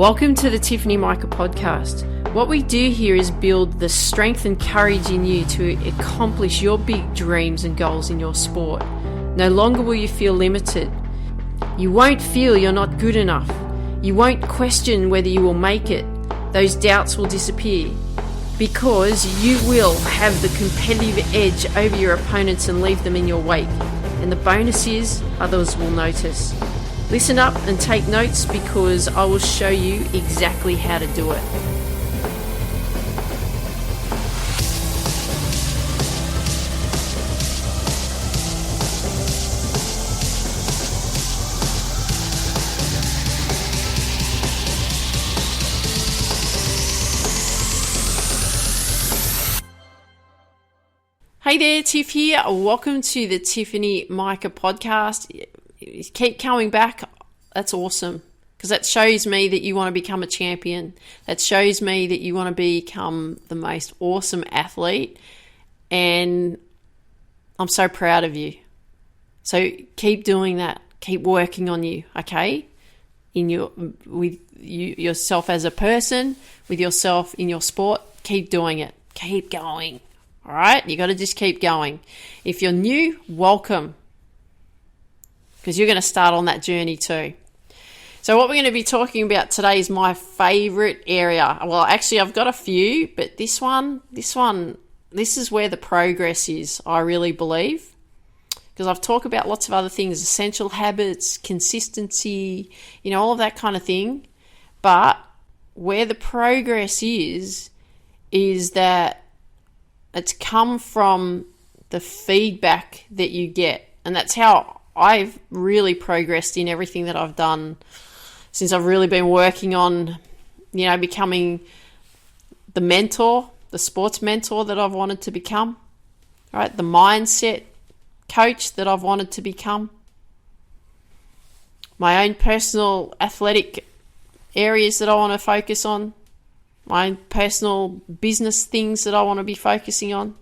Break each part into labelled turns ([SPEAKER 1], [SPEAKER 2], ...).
[SPEAKER 1] Welcome to the Tiffany Micah podcast. What we do here is build the strength and courage in you to accomplish your big dreams and goals in your sport. No longer will you feel limited. You won't feel you're not good enough. You won't question whether you will make it. Those doubts will disappear because you will have the competitive edge over your opponents and leave them in your wake. And the bonus is others will notice. Listen up and take notes because I will show you exactly how to do it. Hey there, Tiff here. Welcome to the Tiffany Micah podcast. Keep coming back. That's awesome because that shows me that you want to become a champion. That shows me that you want to become the most awesome athlete, and I'm so proud of you. So keep doing that. Keep working on you, okay? Yourself as a person, with yourself in your sport. Keep doing it. Keep going. All right? You got to just keep going. If you're new, welcome, because you're going to start on that journey too. So what we're going to be talking about today is my favorite area. Well, actually, I've got a few, but this is where the progress is, I really believe, because I've talked about lots of other things, essential habits, consistency, all of that kind of thing. But where the progress is that it's come from the feedback that you get. And that's how I've really progressed in everything that I've done since I've really been working on, becoming the mentor, the sports mentor that I've wanted to become, right? The mindset coach that I've wanted to become, my own personal athletic areas that I want to focus on, my own personal business things that I want to be focusing on.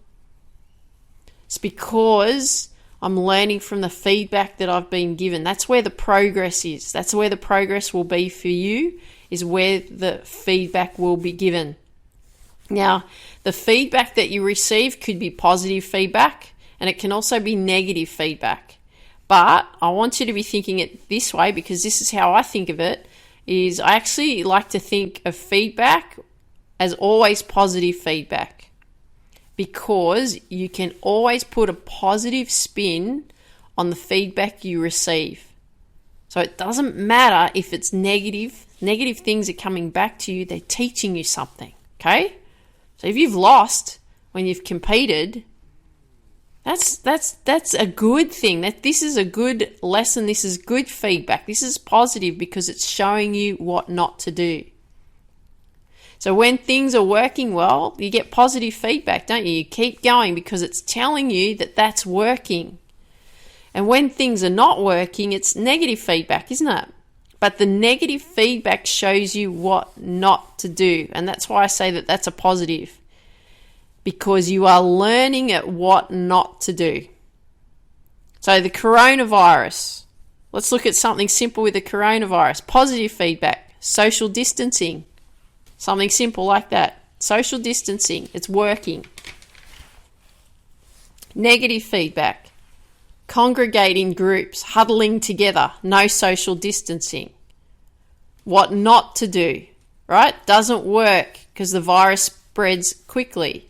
[SPEAKER 1] It's because I'm learning from the feedback that I've been given. That's where the progress is. That's where the progress will be for you, is where the feedback will be given. Now, the feedback that you receive could be positive feedback, and it can also be negative feedback. But I want you to be thinking it this way, because this is how I think of it, is I actually like to think of feedback as always positive feedback, because you can always put a positive spin on the feedback you receive. So it doesn't matter if it's negative. Negative things are coming back to you. They're teaching you something, okay? So if you've lost when you've competed, that's a good thing. That this is a good lesson. This is good feedback. This is positive because it's showing you what not to do. So when things are working well, you get positive feedback, don't you? You keep going because it's telling you that that's working. And when things are not working, it's negative feedback, isn't it? But the negative feedback shows you what not to do. And that's why I say that that's a positive, because you are learning at what not to do. So the coronavirus, let's look at something simple with the coronavirus. Positive feedback, social distancing. Something simple like that. Social distancing. It's working. Negative feedback. Congregate in groups. Huddling together. No social distancing. What not to do. Right? Doesn't work because the virus spreads quickly.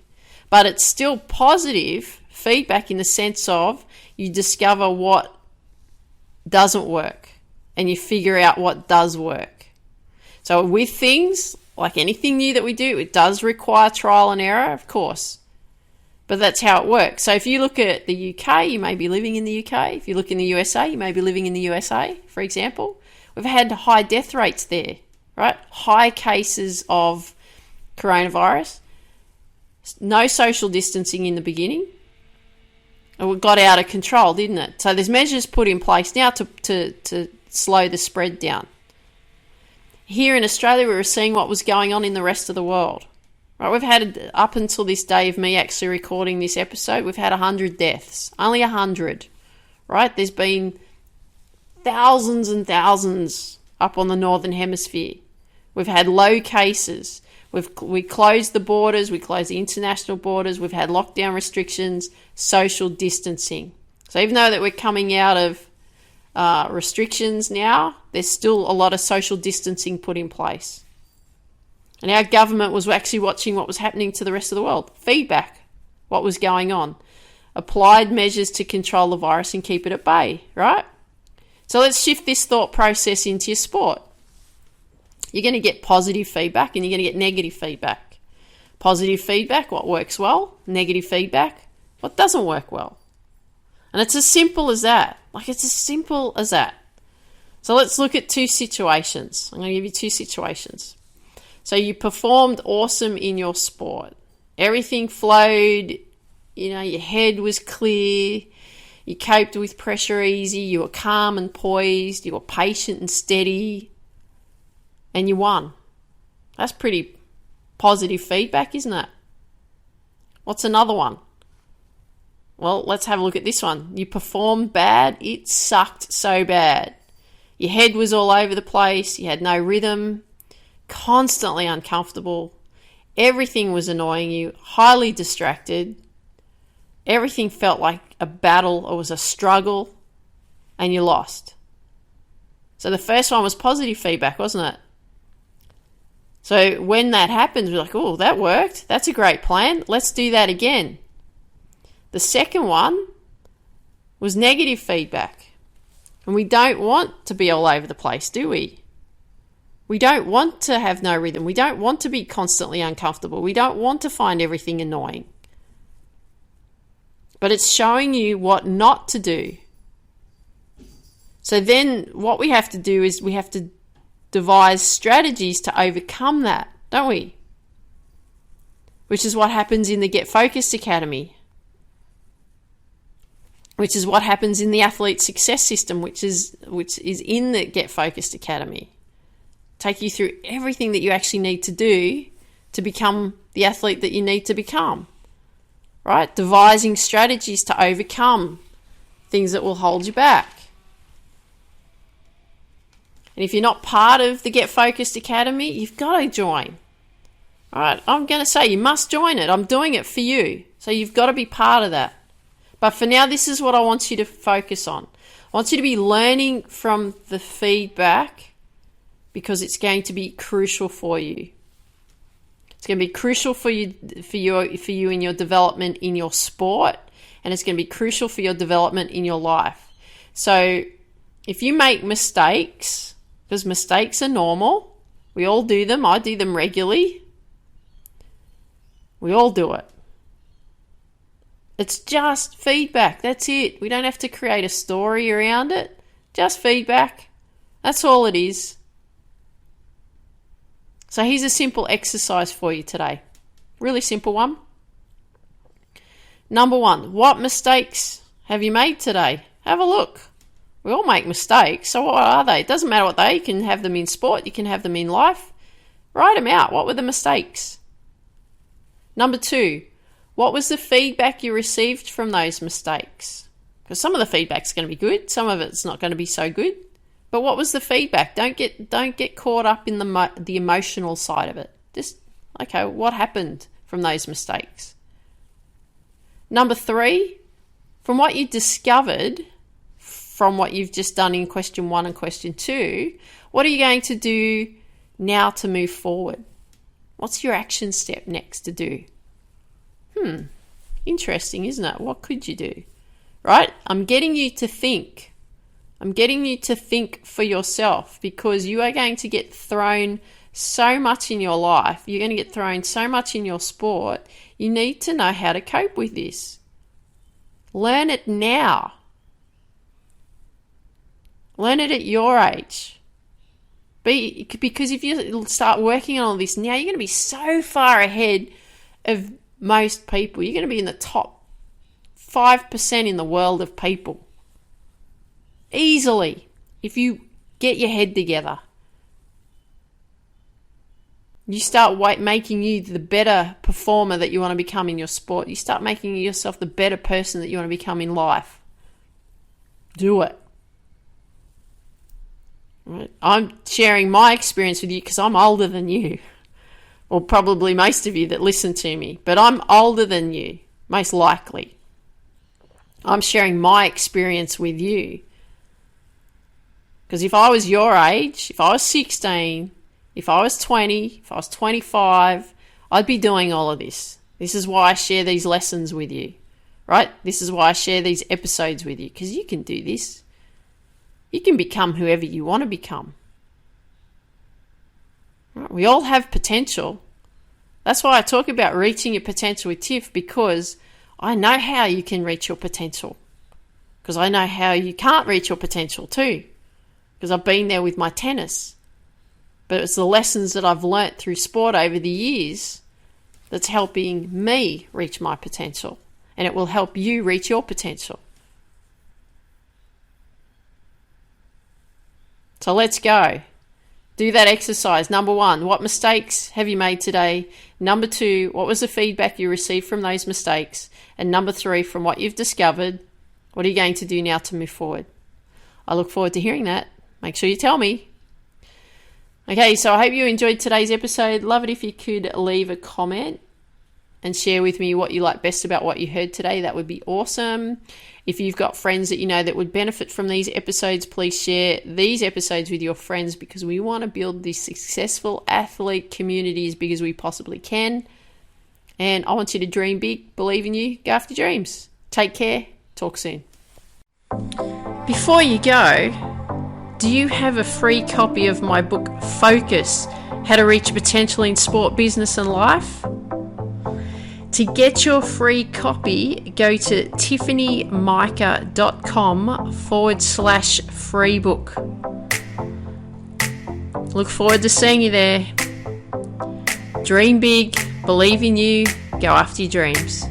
[SPEAKER 1] But it's still positive feedback in the sense of you discover what doesn't work and you figure out what does work. So with things, like anything new that we do, it does require trial and error, of course. But that's how it works. So if you look at the UK, you may be living in the UK. If you look in the USA, you may be living in the USA, for example. We've had high death rates there, right? High cases of coronavirus. No social distancing in the beginning. And it got out of control, didn't it? So there's measures put in place now to slow the spread down. Here in Australia, we were seeing what was going on in the rest of the world. Right, we've had, up until this day of me actually recording this episode, we've had 100 deaths. Only 100, right? There's been thousands and thousands up on the Northern Hemisphere. We've had low cases. We closed the borders. We closed the international borders. We've had lockdown restrictions, social distancing. So even though that we're coming out of restrictions now, there's still a lot of social distancing put in place. And our government was actually watching what was happening to the rest of the world. Feedback, what was going on. Applied measures to control the virus and keep it at bay, right? So let's shift this thought process into your sport. You're going to get positive feedback and you're going to get negative feedback. Positive feedback, what works well. Negative feedback, what doesn't work well. And it's as simple as that. It's as simple as that. So let's look at two situations. I'm going to give you two situations. So you performed awesome in your sport. Everything flowed, your head was clear. You coped with pressure easy. You were calm and poised. You were patient and steady. And you won. That's pretty positive feedback, isn't it? What's another one? Well, let's have a look at this one. You performed bad. It sucked so bad. Your head was all over the place. You had no rhythm. Constantly uncomfortable. Everything was annoying you. Highly distracted. Everything felt like a battle or was a struggle. And you lost. So the first one was positive feedback, wasn't it? So when that happens, we're like, oh, that worked. That's a great plan. Let's do that again. The second one was negative feedback. And we don't want to be all over the place, do we? We don't want to have no rhythm. We don't want to be constantly uncomfortable. We don't want to find everything annoying. But it's showing you what not to do. So then what we have to do is we have to devise strategies to overcome that, don't we? Which is what happens in the Get Focused Academy. Which is what happens in the Athlete Success System, which is in the Get Focused Academy. Take you through everything that you actually need to do to become the athlete that you need to become. Right? Devising strategies to overcome things that will hold you back. And if you're not part of the Get Focused Academy, you've got to join. All right, I'm going to say you must join it. I'm doing it for you. So you've got to be part of that. But for now, this is what I want you to focus on. I want you to be learning from the feedback because it's going to be crucial for you. It's going to be crucial for you in your development in your sport, and it's going to be crucial for your development in your life. So if you make mistakes, because mistakes are normal, we all do them. I do them regularly. We all do it. It's just feedback. That's it. We don't have to create a story around it. Just feedback. That's all it is. So here's a simple exercise for you today. Really simple one. Number one, what mistakes have you made today? Have a look. We all make mistakes. So what are they? It doesn't matter what they are. You can have them in sport. You can have them in life. Write them out. What were the mistakes? Number two, what was the feedback you received from those mistakes? Because some of the feedback's going to be good. Some of it's not going to be so good. But what was the feedback? Don't get caught up in the emotional side of it. Just, okay, what happened from those mistakes? Number three, from what you discovered from what you've just done in question 1 and question 2, what are you going to do now to move forward? What's your action step next to do? Interesting, isn't it? What could you do? Right? I'm getting you to think. I'm getting you to think for yourself because you are going to get thrown so much in your life. You're going to get thrown so much in your sport. You need to know how to cope with this. Learn it now. Learn it at your age. Because if you start working on all this now, you're going to be so far ahead of most people. You're going to be in the top 5% in the world of people. Easily, if you get your head together. You start making you the better performer that you want to become in your sport. You start making yourself the better person that you want to become in life. Do it. Right? I'm sharing my experience with you because I'm older than you, or probably most of you that listen to me, but I'm older than you, most likely. I'm sharing my experience with you. Because if I was your age, if I was 16, if I was 20, if I was 25, I'd be doing all of this. This is why I share these lessons with you, right? This is why I share these episodes with you, because you can do this. You can become whoever you want to become. Right? We all have potential. That's why I talk about reaching your potential with Tiff, because I know how you can reach your potential. Because I know how you can't reach your potential too. Because I've been there with my tennis. But it's the lessons that I've learnt through sport over the years that's helping me reach my potential. And it will help you reach your potential. So let's go. Do that exercise. Number 1, what mistakes have you made today? Number 2, what was the feedback you received from those mistakes? And number 3, from what you've discovered, what are you going to do now to move forward? I look forward to hearing that. Make sure you tell me. Okay, so I hope you enjoyed today's episode. Love it if you could leave a comment and share with me what you like best about what you heard today. That would be awesome. If you've got friends that you know that would benefit from these episodes, please share these episodes with your friends, because we want to build this successful athlete community as big as we possibly can. And I want you to dream big, believe in you, go after your dreams. Take care. Talk soon. Before you go, do you have a free copy of my book, Focus, How to Reach Potential in Sport, Business and Life? To get your free copy, go to tiffanymica.com/free book. Look forward to seeing you there. Dream big, believe in you, go after your dreams.